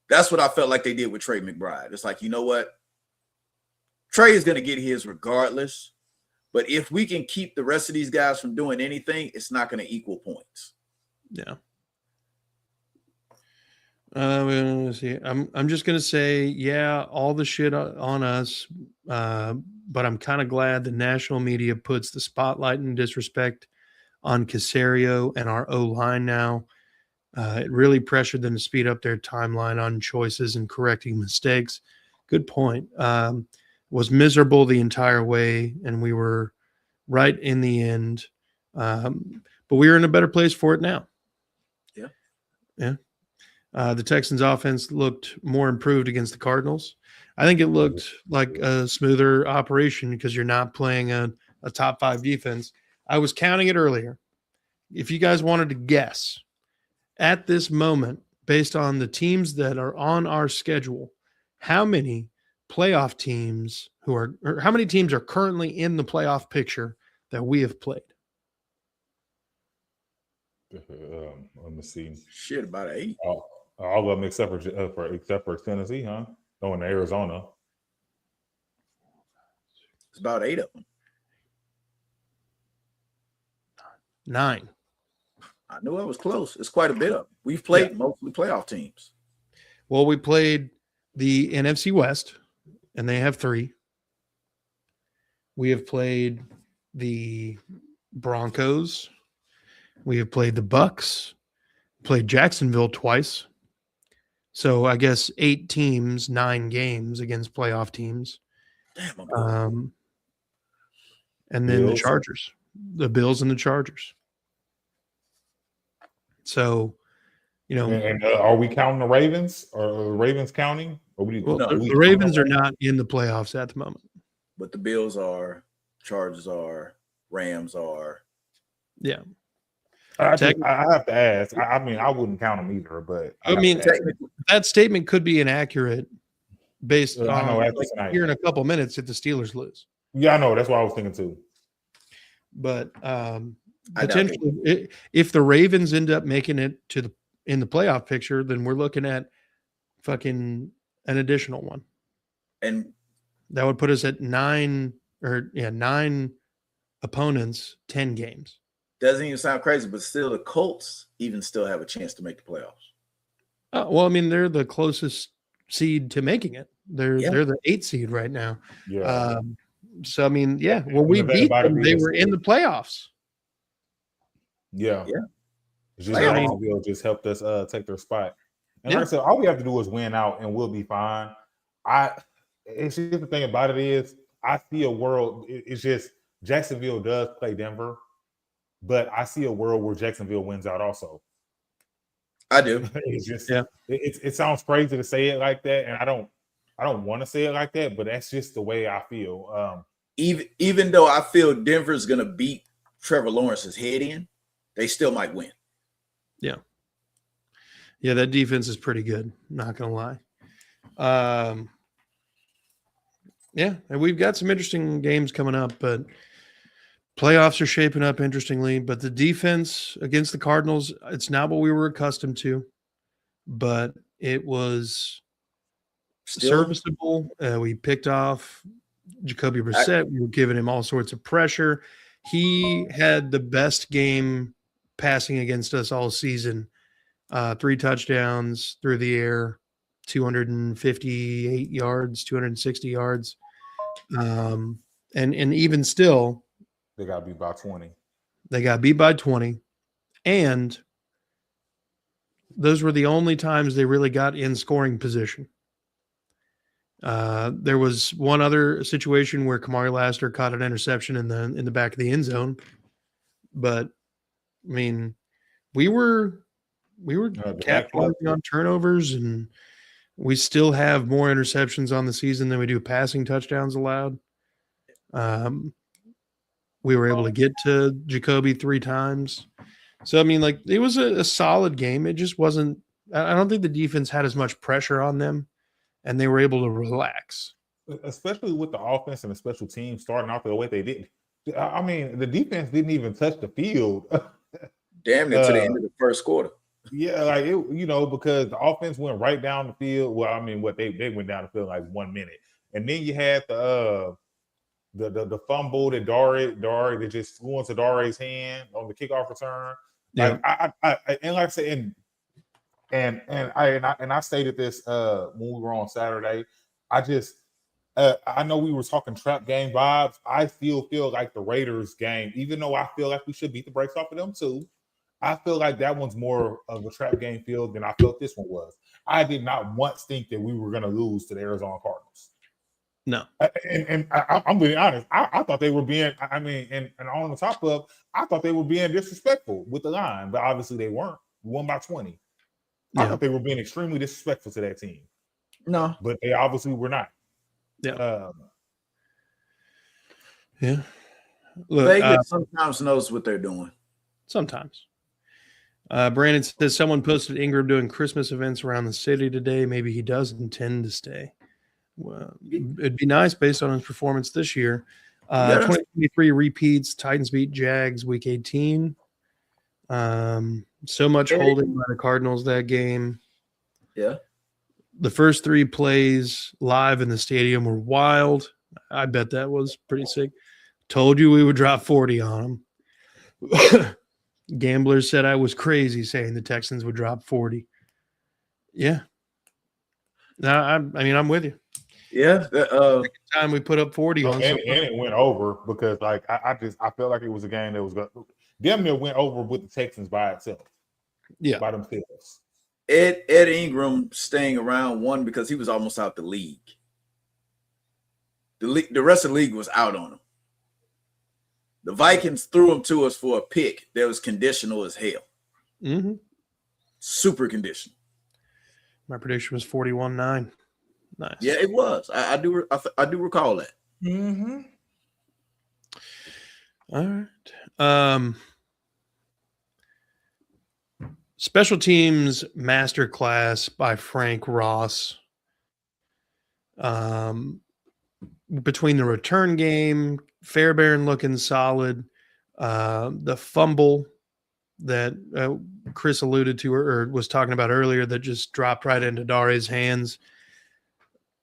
That's what I felt like they did with Trey McBride. It's like, you know what? Trey is going to get his regardless, but if we can keep the rest of these guys from doing anything, it's not going to equal points. Yeah. Let's see. I'm just going to say, yeah, all the shit on us, but I'm kind of glad the national media puts the spotlight and disrespect on Caserio and our O-line now. It really pressured them to speed up their timeline on choices and correcting mistakes. Good point. Was miserable the entire way, and we were right in the end. But we are in a better place for it now. Yeah. Yeah. The Texans offense looked more improved against the Cardinals. I think it looked like a smoother operation because you're not playing a top 5 defense. I was counting it earlier. If you guys wanted to guess at this moment, based on the teams that are on our schedule, how many playoff teams or how many teams are currently in the playoff picture that we have played? Let me see. Shit, about 8. All of them except for Tennessee, huh? Oh, and Arizona. It's about 8 of them. 9. I knew I was close. It's quite a bit of them. We've played mostly playoff teams. Well, we played the NFC West, and they have 3. We have played the Broncos. We have played the Bucks. Played Jacksonville twice. So I guess 8 teams, 9 games against playoff teams. Damn, and then the Bills. Chargers, the Bills and the Chargers. So, you know, And are we counting the Ravens? Or are the Ravens counting? Or the Ravens are not in the playoffs at the moment. But the Bills are, Chargers are, Rams are. Yeah. I have to ask. I mean, I wouldn't count them either, but I mean, that statement could be inaccurate based on here in a couple minutes if the Steelers lose. Yeah, I know. That's what I was thinking too. But potentially, if the Ravens end up making it in the playoff picture, then we're looking at fucking an additional one, and that would put us at 9 opponents, 10 games. Doesn't even sound crazy, but still, the Colts still have a chance to make the playoffs. Well, I mean, they're the closest seed to making it. They're the 8th seed right now. Yeah. So I mean, when we beat them, they were in the playoffs. Yeah. Yeah. It's just Jacksonville just helped us take their spot. And like I said, all we have to do is win out, and we'll be fine. It's just the thing about it is, I see a world. It's just Jacksonville does play Denver. But I see a world where Jacksonville wins out also. I do. It's just it sounds crazy to say it like that, and I don't want to say it like that, but that's just the way I feel. Even though I feel Denver's gonna beat Trevor Lawrence's head in, they still might win. Yeah. Yeah, that defense is pretty good, not gonna lie. And we've got some interesting games coming up, but playoffs are shaping up interestingly, but the defense against the Cardinals, it's not what we were accustomed to, but it was serviceable. We picked off Jacoby Brissett. We were giving him all sorts of pressure. He had the best game passing against us all season. 3 touchdowns through the air, 258 yards, 260 yards. And even still, they got beat by 20. They got beat by 20. And those were the only times they really got in scoring position. There was one other situation where Kamari Lassiter caught an interception in the back of the end zone. But, I mean, we were capitalizing on turnovers, and we still have more interceptions on the season than we do passing touchdowns allowed. We were able to get to Jacoby 3 times. So, I mean, like, it was a solid game. It just wasn't – I don't think the defense had as much pressure on them, and they were able to relax. Especially with the offense and the special team starting off the way they did. I mean, the defense didn't even touch the field. Damn near to the end of the first quarter. Yeah, like, because the offense went right down the field. Well, I mean, they went down the field in like 1 minute. And then you had the fumble that Dare that just flew into Dare's hand on the kickoff return. Yeah. Like I said, and I stated this when we were on Saturday. I know we were talking trap game vibes. I still feel like the Raiders game, even though I feel like we should beat the brakes off of them too, I feel like that one's more of a trap game field than I felt this one was. I did not once think that we were going to lose to the Arizona Cardinals. No. And I'm being honest. I thought they were being, and on the top of, I thought they were being disrespectful with the line, but obviously they weren't. We won by 20. I thought they were being extremely disrespectful to that team. No. But they obviously were not. Yeah. Look, Vegas sometimes knows what they're doing. Sometimes. Brandon says someone posted Ingram doing Christmas events around the city today. Maybe he does intend to stay. Well, it'd be nice based on his performance this year. 2023 repeats. Titans beat Jags week 18. So much holding by the Cardinals that game. Yeah. The first 3 plays live in the stadium were wild. I bet that was pretty sick. Told you we would drop 40 on them. Gamblers said I was crazy saying the Texans would drop 40. Yeah. No, I mean, I'm with you. Yeah. Time we put up 40 on and it went over because like I felt like it was a game that was damn near went over with the Texans by itself. Yeah. By themselves. Ed Ingram staying around one because he was almost out the league. The rest of the league was out on him. The Vikings threw him to us for a pick that was conditional as hell. Mm-hmm. Super conditional. My prediction was 41-9. Nice. Yeah, it was. I do recall that. Mm-hmm. All right. Special Teams Masterclass by Frank Ross. Between the return game, Fairbairn looking solid, the fumble that Chris alluded to or was talking about earlier that just dropped right into Dare's hands.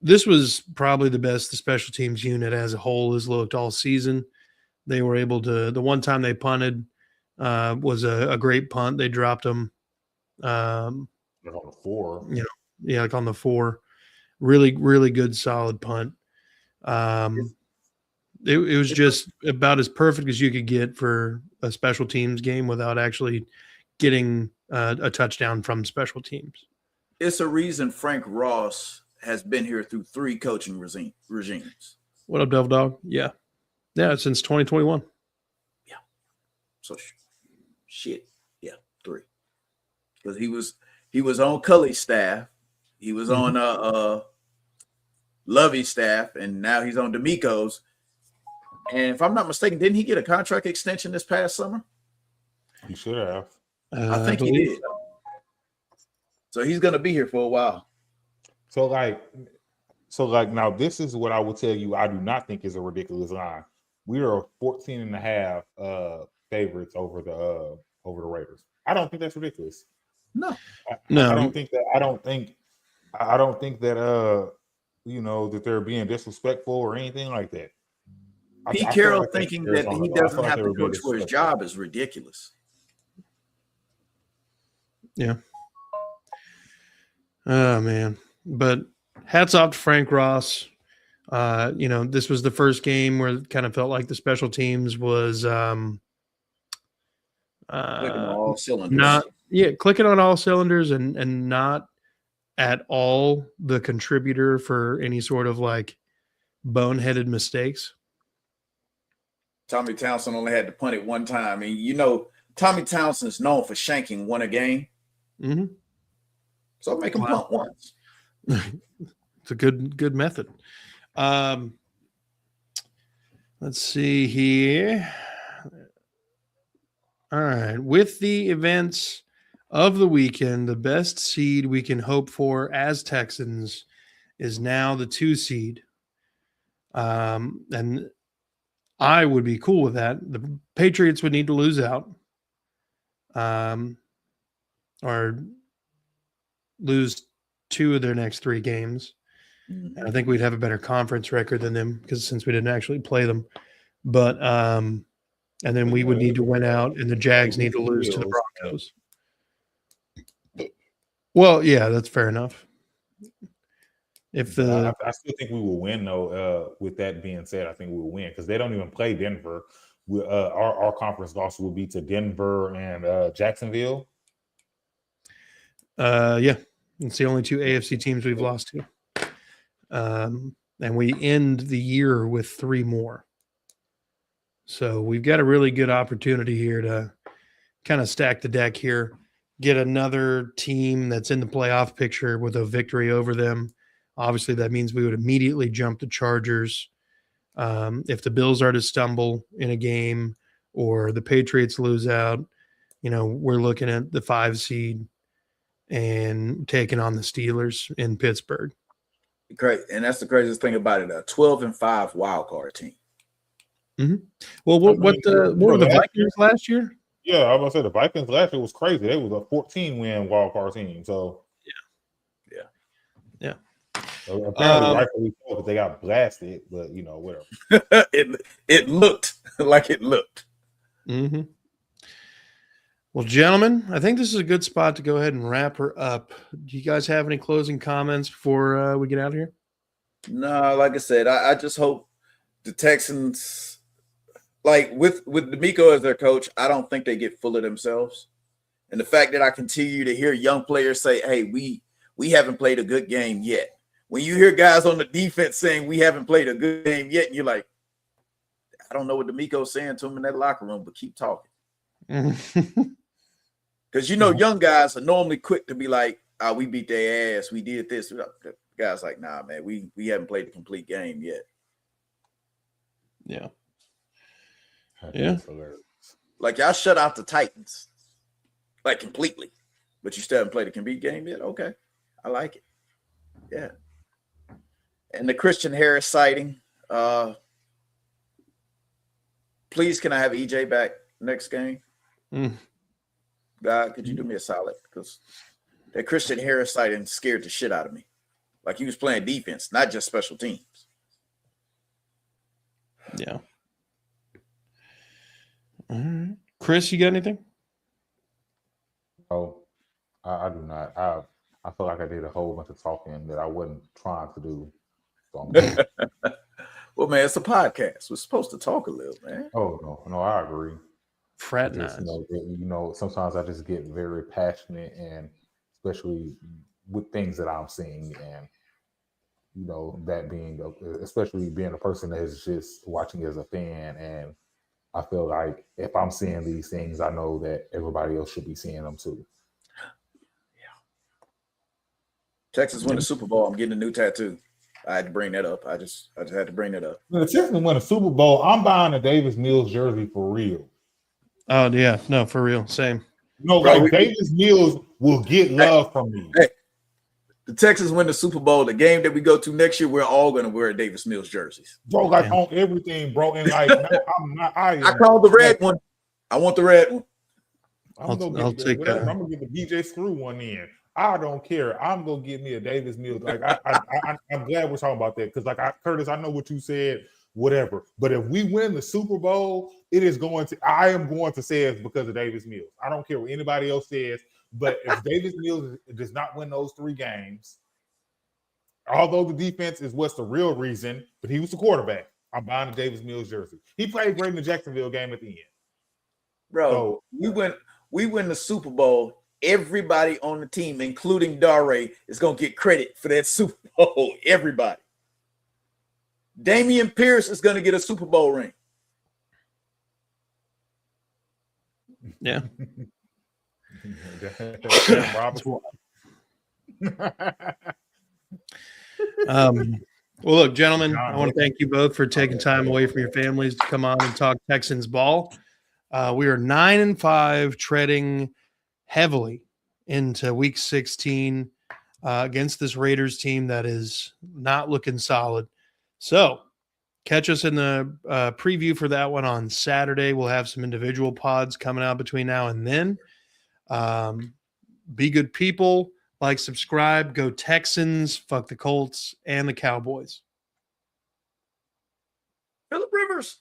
This was probably the best the special teams unit as a whole has looked all season. They were able to – the one time they punted was a great punt. They dropped them. On the 4. Yeah, like on the 4. Really, really good, solid punt. It was just about as perfect as you could get for a special teams game without actually getting a touchdown from special teams. It's a reason Frank Ross has been here through 3 coaching regimes. What up, Devil Dog? Yeah, since 2021. Yeah. So shit. Yeah, 3. Because he was on Cully's staff, he was on Lovey's staff, and now he's on D'Amico's. And if I'm not mistaken, didn't he get a contract extension this past summer? He should have. I think he did. So he's going to be here for a while. So now this is what I will tell you. I do not think is a ridiculous line. We are 14.5 favorites over the Raiders. I don't think that's ridiculous. No. I don't think that. I don't think that. That they're being disrespectful or anything like that. Pete Carroll thinking that he doesn't have to coach for his job is ridiculous. Yeah. Oh, man. But hats off to Frank Ross. This was the first game where it kind of felt like the special teams was Clicking on all cylinders. Clicking on all cylinders and not at all the contributor for any sort of like boneheaded mistakes. Tommy Townsend only had to punt it one time. And Tommy Townsend's known for shanking one a game. Mm-hmm. So make him punt once. It's a good method. Let's see here. All right. With the events of the weekend, the best seed we can hope for as Texans is now the 2 seed. And I would be cool with that. The Patriots would need to lose out. Or lose 2 of their next 3 games. And I think we'd have a better conference record than them since we didn't actually play them. But and then we would need to win out, and the Jags need to lose to the Broncos. Well, yeah, that's fair enough. I still think we will win, though. With that being said, I think we will win because they don't even play Denver. Our conference loss will be to Denver and Jacksonville. Yeah, it's the only 2 AFC teams we've lost to. And we end the year with 3 more. So we've got a really good opportunity here to kind of stack the deck here, get another team that's in the playoff picture with a victory over them. Obviously, that means we would immediately jump the Chargers. If the Bills are to stumble in a game or the Patriots lose out, we're looking at the 5 seed and taking on the Steelers in Pittsburgh. Great. And that's the craziest thing about it. A 12-5 wild card team. Mm-hmm. Well, what were the Vikings last year? Yeah, I was going to say the Vikings last year was crazy. They was a 14-win wild card team. So yeah. So apparently, rightfully so, because they got blasted. But whatever. it looked like it looked. Mm-hmm. Well, gentlemen, I think this is a good spot to go ahead and wrap her up. Do you guys have any closing comments before we get out of here? No, like I said, I just hope the Texans, like with D'Amico as their coach, I don't think they get full of themselves. And the fact that I continue to hear young players say, hey, we haven't played a good game yet. When you hear guys on the defense saying we haven't played a good game yet, and you're like, I don't know what D'Amico's saying to him in that locker room, but keep talking. Because young guys are normally quick to be like, oh, we beat their ass, we did this. The guys like, nah, man, we haven't played the complete game yet. Yeah. Like y'all shut out the Titans, like completely, but you still haven't played the complete game yet. Okay, I like it. Yeah. And the Christian Harris sighting. Please, can I have EJ back next game? God, could you do me a solid? Because that Christian Harris sighting scared the shit out of me. Like he was playing defense, not just special teams. Yeah. All right. Chris, you got anything? Oh, I do not. I feel like I did a whole bunch of talking that I wasn't trying to do. So well, man, it's a podcast. We're supposed to talk a little, man. Oh no, I agree. Fraternize. Sometimes I just get very passionate, and especially with things that I'm seeing, and that being, especially being a person that is just watching as a fan, and I feel like if I'm seeing these things, I know that everybody else should be seeing them too. Yeah. Texas win the Super Bowl. I'm getting a new tattoo. I had to bring that up. I just had to bring that up. When the Texans win a Super Bowl, I'm buying a Davis Mills jersey for real. Oh yeah, no, for real, same. Davis Mills will get love from me. Hey, the Texans win the Super Bowl. The game that we go to next year, we're all going to wear Davis Mills jerseys, bro. Like on everything, bro. And like, I'm not. I called the red one. I want the red one. I'm gonna get the BJ Screw one in. I don't care. I'm gonna get me a Davis Mills. Like I'm glad we're talking about that because, Curtis, I know what you said. Whatever, but if we win the Super Bowl, I am going to say it's because of Davis Mills. I don't care what anybody else says, but if Davis Mills does not win those 3 games, although the defense is what's the real reason, but he was the quarterback, I'm buying a Davis Mills jersey. He played great in the Jacksonville game at the end. Bro, so, we win the Super Bowl. Everybody on the team, including Dare, is going to get credit for that Super Bowl. Everybody. Damian Pierce is going to get a Super Bowl ring. Yeah. Well, look, gentlemen, I want to thank you both for taking time away from your families to come on and talk Texans ball. We are 9-5, treading heavily into Week 16 against this Raiders team that is not looking solid. So catch us in the preview for that one on Saturday. We'll have some individual pods coming out between now and then. Be good people. Like, subscribe. Go Texans. Fuck the Colts and the Cowboys. Phillip Rivers.